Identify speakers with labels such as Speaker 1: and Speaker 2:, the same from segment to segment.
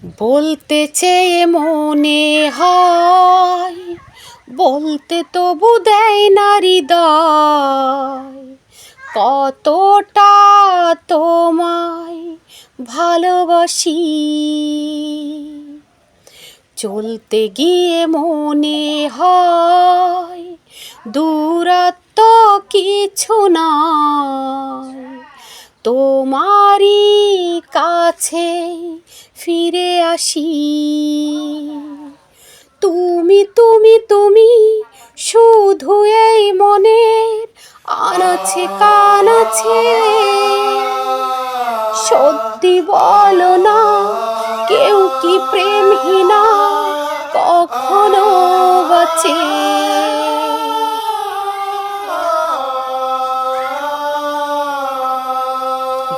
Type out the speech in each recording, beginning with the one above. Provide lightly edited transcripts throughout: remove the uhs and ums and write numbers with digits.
Speaker 1: বলতে চেয়ে মনে হয়, বলতে তবু দেয় না হৃদয়, কতটা তোমায় ভালোবাসি। চলতে গিয়ে মনে হয় দূরত্ব কিছু নয়, তোমারই কাছে ফিরে আসি। তুমি তুমি তুমি শুধু এই মনের আনাচে কানাচে, সত্যি বলো না কেউ কি প্রেমহীনা কখনো বাঁচে।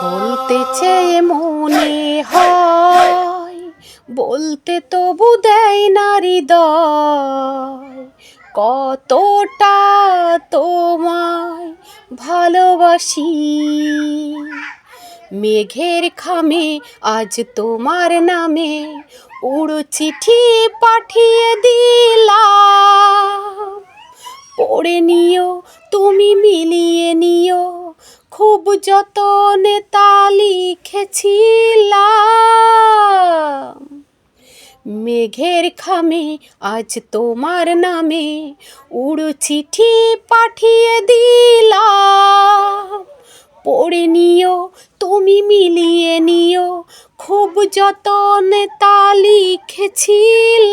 Speaker 1: বলতে চেয়ে মনে হয়, বলতে তবু দেয় না হৃদয়, কতটা তোমায় ভালোবাসি। মেঘের খামে আজ তোমার নামে উড়ো চিঠি পাঠিয়ে দিলাম, পড়ে নিও তুমি মিলিয়ে নিও, খুব যতনে তা লিখেছিলাম। মেঘের খামে আজ তোমার নামে উড়ো চিঠি পাঠিয়ে দিলাম, পড়ে নিও তুমি মিলিয়ে নিও, খুব যতনে তা লিখেছিলাম।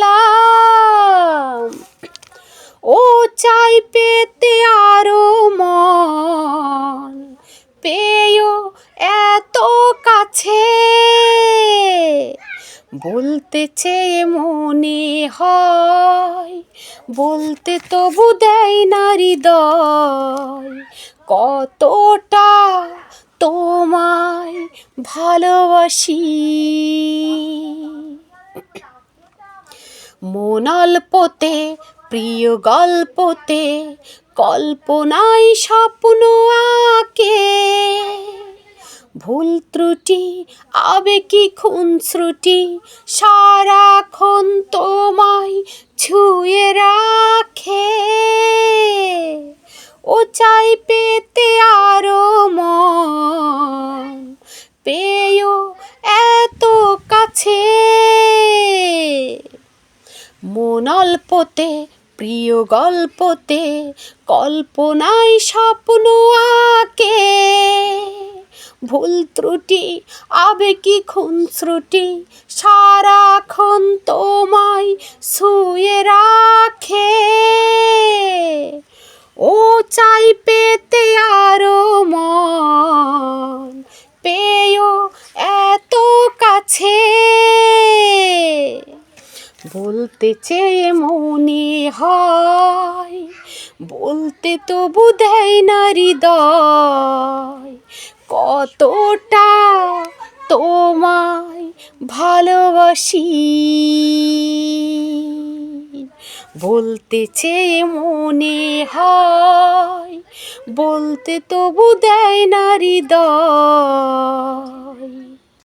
Speaker 1: ও চাই পেতে আরো মন, পেয়েও এত কাছে। বলতে চেয়ে মনে হয়, বলতে তবু দেয় না হৃদয়, কতটা তোমায় ভালোবাসি। মন অল্পতে প্রিয় গল্পতে কল্পনায় স্বপ্ন আঁকে, ভুল ত্রুটি আবেগী খুনশ্রুটি সারাক্ষণ তোমায় ছুঁয়ে রাখে। ও চাই পেতে আরো মন, পেয়েও এত কাছে। মন অল্পতে প্রিয় গল্পতে কল্পনায় স্বপ্ন আঁকে, ভুল ত্রুটি আবেগী খুনশ্রুটি সারাক্ষণ তোমায় ছুঁয়ে রাখে। ও চাই পেতে আরো মন, পেয়েও এত কাছে। বলতে চেয়ে মনে হয়, বলতে তবু দেয় না হৃদয়, কতটা তোমায় ভালোবাসি। বলতে চেয়ে মনে হয়, বলতে তবু দেয় না হৃদয়।